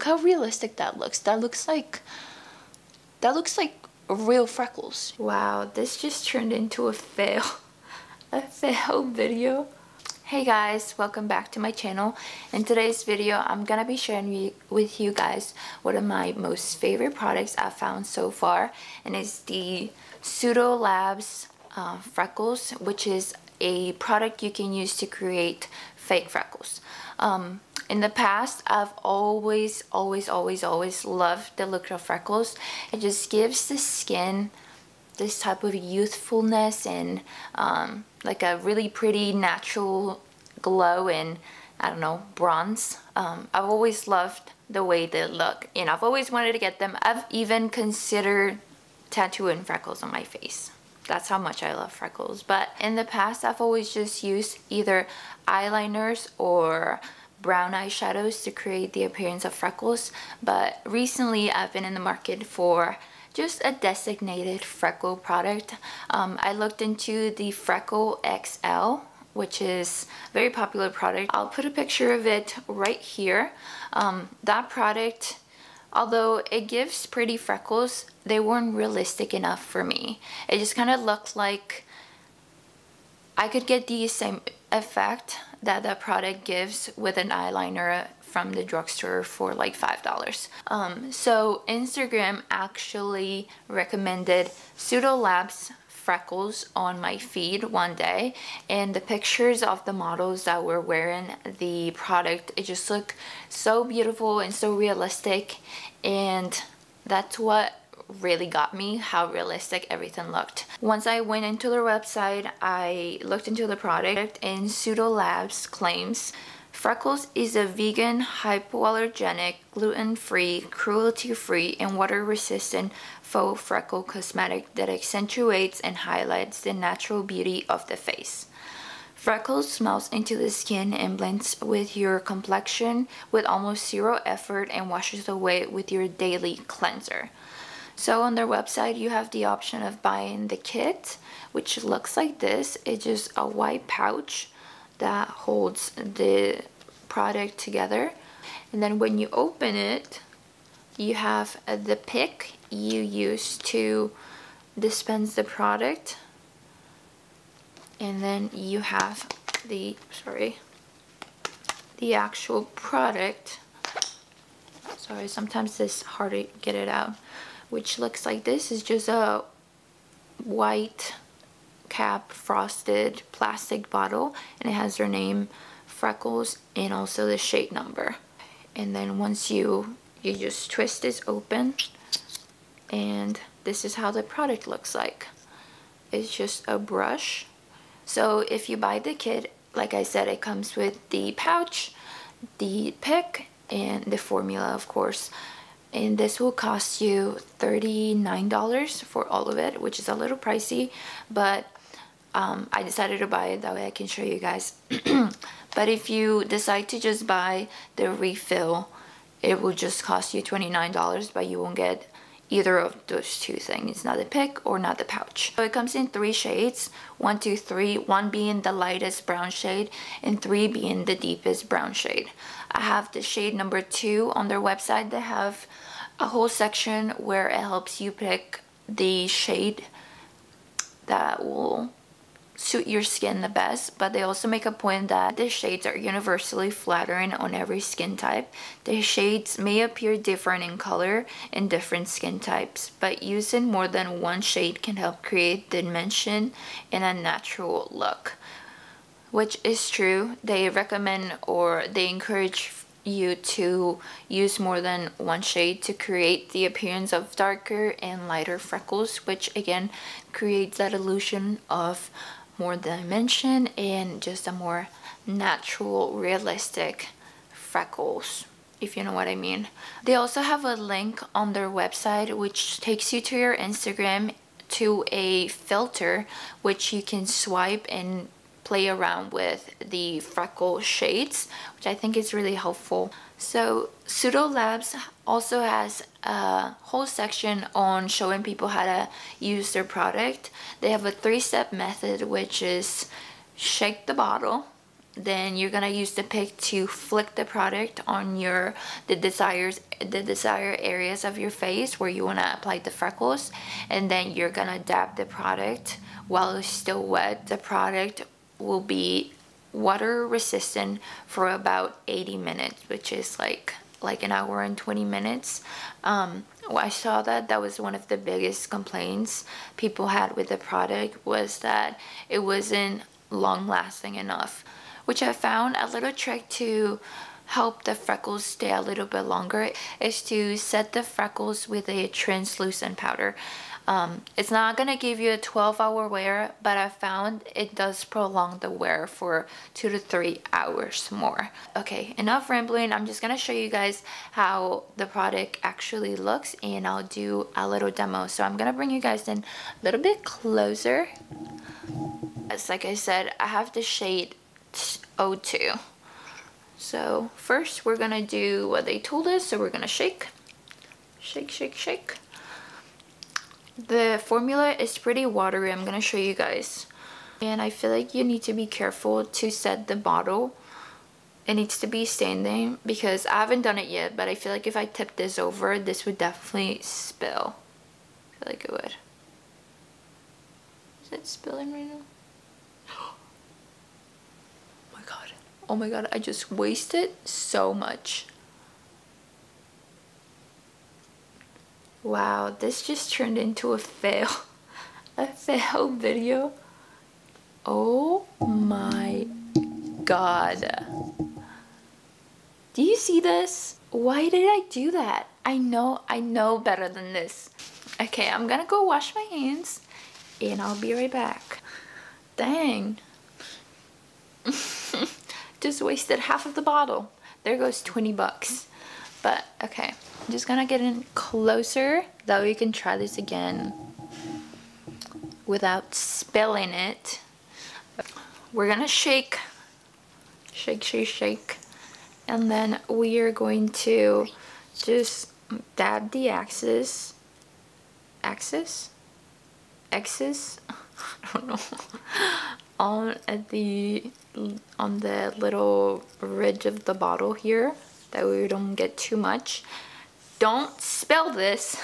Look how realistic that looks. That looks like real freckles. Wow, this just turned into a fail. A fail video. Hey guys, welcome back to my channel. In today's video, I'm gonna be sharing with you guys one of my most favorite products I've found so far, and it's the PSEUDO LABs freckles, which is a product you can use to create fake freckles. In the past, I've always loved the look of freckles. It just gives the skin this type of youthfulness and like a really pretty natural glow and, I don't know, bronze. I've always loved the way they look, and I've always wanted to get them. I've even considered tattooing freckles on my face. That's how much I love freckles. But in the past, I've always just used either eyeliners or brown eyeshadows to create the appearance of freckles. But recently, I've been in the market for just a designated freckle product. I looked into the Freckle XL, which is a very popular product. I'll put a picture of it right here. That product, although it gives pretty freckles, they weren't realistic enough for me. It just kind of looked like I could get the same effect that the product gives with an eyeliner from the drugstore for like $5. So Instagram actually recommended PSEUDO LABs-PHRECKLES on my feed one day, and the pictures of the models that were wearing the product, it just looked so beautiful and so realistic, and that's what really got me, how realistic everything looked. Once I went into their website, I looked into the product, and PSEUDO Labs claims Freckles is a vegan, hypoallergenic, gluten-free, cruelty-free, and water-resistant faux freckle cosmetic that accentuates and highlights the natural beauty of the face. Freckles melts into the skin and blends with your complexion with almost zero effort and washes away with your daily cleanser. So on their website, you have the option of buying the kit, which looks like this. It's just a white pouch that holds the product together, and then when you open it, you have the pick you use to dispense the product, and then you have the actual product. Sorry, sometimes it's hard to get it out, which looks like this. Is just a white cap frosted plastic bottle, and it has their name, Freckles, and also the shade number. And then once you just twist this open, and this is how the product looks like. It's just a brush. So if you buy the kit, like I said, it comes with the pouch, the pick, and the formula, of course. And this will cost you $39 for all of it, which is a little pricey, but I decided to buy it that way I can show you guys. But if you decide to just buy the refill, it will just cost you $29, but you won't get either of those two things, not the pick or not the pouch. So it comes in 3 shades, 1, 2, 3, 1 being the lightest brown shade and 3 being the deepest brown shade. I have the shade number 2 on their website. They have a whole section where it helps you pick the shade that will suit your skin the best, but they also make a point that the shades are universally flattering on every skin type. The shades may appear different in color in different skin types, but using more than one shade can help create dimension and a natural look, which is true. They recommend, or they encourage you to use more than one shade to create the appearance of darker and lighter freckles, which again creates that illusion of more dimension and just a more natural, realistic freckles, if you know what I mean. They also have a link on their website which takes you to your Instagram to a filter which you can swipe and play around with the freckle shades, which I think is really helpful. So PSEUDO Labs also has a whole section on showing people how to use their product. They have a 3-step method, which is shake the bottle, then you're gonna use the pick to flick the product on the desired areas of your face where you want to apply the freckles, and then you're gonna dab the product while it's still wet. The product will be water resistant for about 80 minutes, which is like an hour and 20 minutes. I saw that was one of the biggest complaints people had with the product, was that it wasn't long lasting enough, which I found a little trick to help the freckles stay a little bit longer is to set the freckles with a translucent powder. It's not gonna give you a 12-hour wear, but I found it does prolong the wear for 2 to 3 hours more. Okay, enough rambling. I'm just gonna show you guys how the product actually looks, and I'll do a little demo. So I'm gonna bring you guys in a little bit closer. As like I said, I have the shade 02. So first we're gonna do what they told us. So we're gonna shake. The formula is pretty watery. I'm gonna show you guys, and I feel like you need to be careful to set the bottle. It needs to be standing because I haven't done it yet, but I feel like if I tip this over, this would definitely spill. I feel like it would. Is it spilling right now? Oh my god, I just wasted so much. Wow, this just turned into a fail video. Oh my god. Do you see this? Why did I do that? I know better than this. Okay, I'm gonna go wash my hands and I'll be right back. Dang. Just wasted half of the bottle. There goes 20 bucks. But okay, I'm just gonna get in closer. That way you can try this again without spilling it. We're gonna shake. And then we are going to just dab the axis. I don't know. on the little ridge of the bottle here, that way we don't get too much. Don't spill this.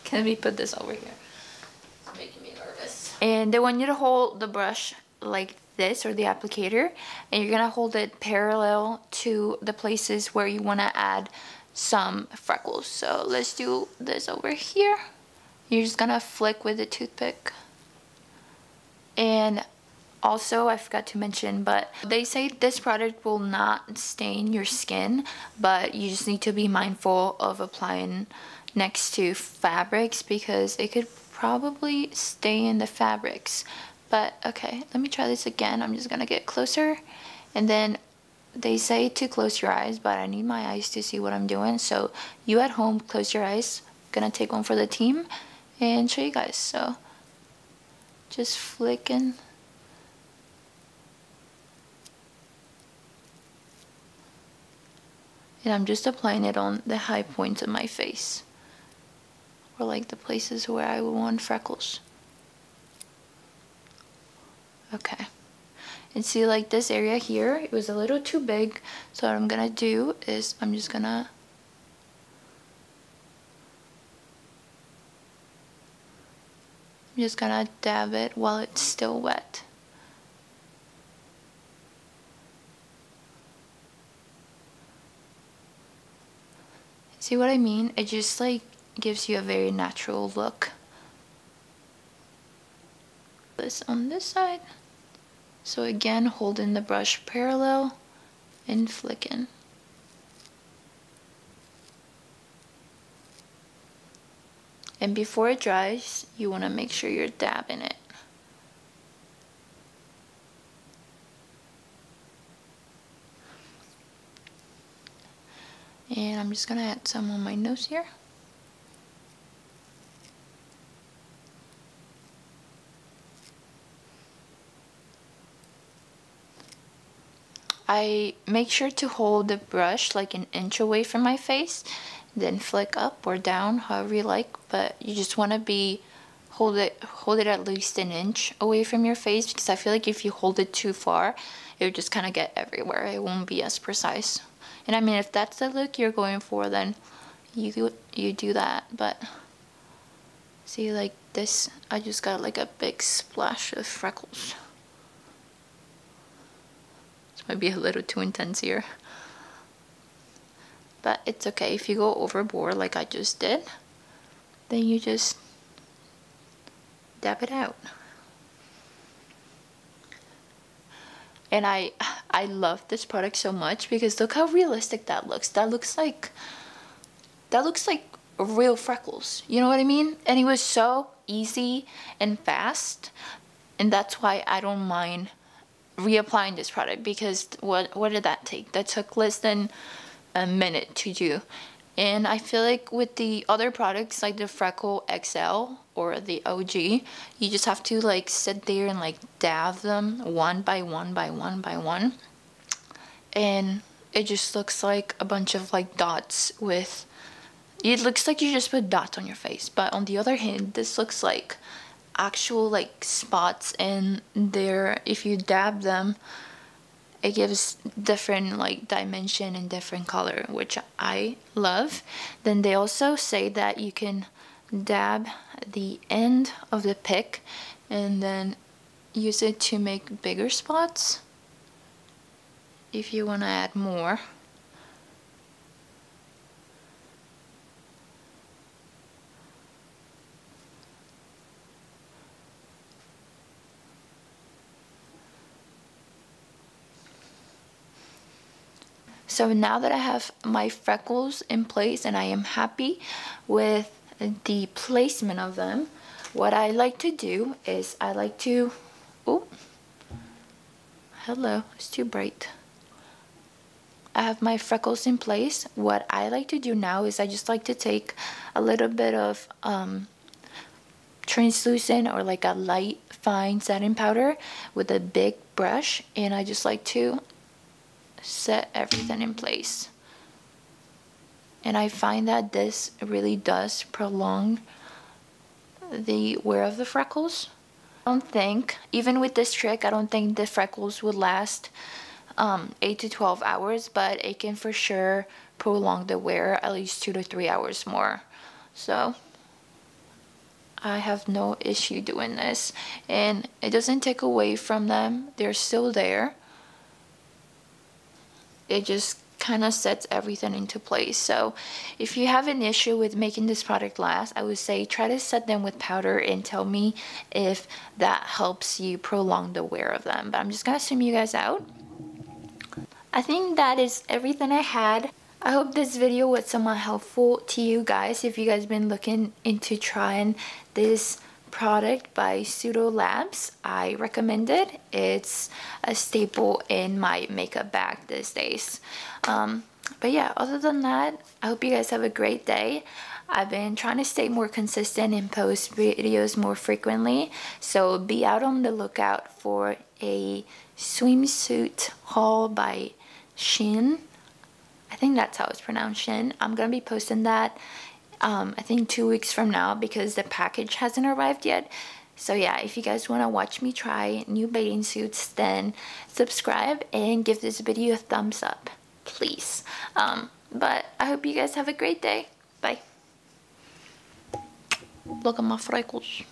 Can we put this over here? It's making me nervous. And they want you to hold the brush like this, or the applicator, and you're gonna hold it parallel to the places where you want to add some freckles. So let's do this over here. You're just gonna flick with a toothpick. And also, I forgot to mention, but they say this product will not stain your skin, but you just need to be mindful of applying next to fabrics because it could probably stay in the fabrics. But okay, let me try this again. I'm just gonna get closer, and then they say to close your eyes, but I need my eyes to see what I'm doing. So you at home, close your eyes. I'm gonna take one for the team and show you guys. So just flicking. And I'm just applying it on the high points of my face, or like the places where I would want freckles. Okay, and see, like this area here, it was a little too big, so what I'm gonna do is I'm just gonna dab it while it's still wet. See what I mean? It just like gives you a very natural look. This on this side. So again, holding the brush parallel and flicking. And before it dries, you want to make sure you're dabbing it. And I'm just gonna add some on my nose here. I make sure to hold the brush like an inch away from my face, then flick up or down, however you like, but you just want to hold it at least an inch away from your face, because I feel like if you hold it too far, it would just kind of get everywhere. It won't be as precise. And I mean, if that's the look you're going for, then you do that. But see, like this, I just got like a big splash of freckles. This might be a little too intense here, but it's okay. If you go overboard like I just did, then you just dab it out. And I love this product so much because look how realistic that looks. That looks like real freckles. You know what I mean? And it was so easy and fast, and that's why I don't mind reapplying this product, because what did that take? That took less than a minute to do. And I feel like with the other products like the Freckle XL or the OG, you just have to like sit there and like dab them one by one by one by one, and it just looks like a bunch of like dots with, it looks like you just put dots on your face. But on the other hand, this looks like actual like spots in there. If you dab them, it gives different like dimension and different color, which I love. Then they also say that you can dab the end of the pick and then use it to make bigger spots if you want to add more. So now that I have my freckles in place and I am happy with the placement of them, what I like to do is I like to, oh, hello, it's too bright. I have my freckles in place. What I like to do now is I just like to take a little bit of translucent or like a light fine setting powder with a big brush, and I just like to set everything in place. And I find that this really does prolong the wear of the freckles. I don't think, even with this trick, I don't think the freckles would last 8 to 12 hours, but it can for sure prolong the wear at least 2 to 3 hours more. So I have no issue doing this, and it doesn't take away from them. They're still there. It just kind of sets everything into place. So if you have an issue with making this product last, I would say try to set them with powder and tell me if that helps you prolong the wear of them. But I'm just gonna zoom you guys out. I think that is everything I had. I hope this video was somewhat helpful to you guys if you guys been looking into trying this product by PSEUDO Labs. I recommend it. It's a staple in my makeup bag these days. But yeah, other than that, I hope you guys have a great day. I've been trying to stay more consistent and post videos more frequently, so be out on the lookout for a swimsuit haul by Shin. I think that's how it's pronounced, Shin. I'm gonna be posting that I think 2 weeks from now because the package hasn't arrived yet. So yeah, if you guys want to watch me try new bathing suits, then subscribe and give this video a thumbs up, please. But I hope you guys have a great day. Bye. Look at my freckles.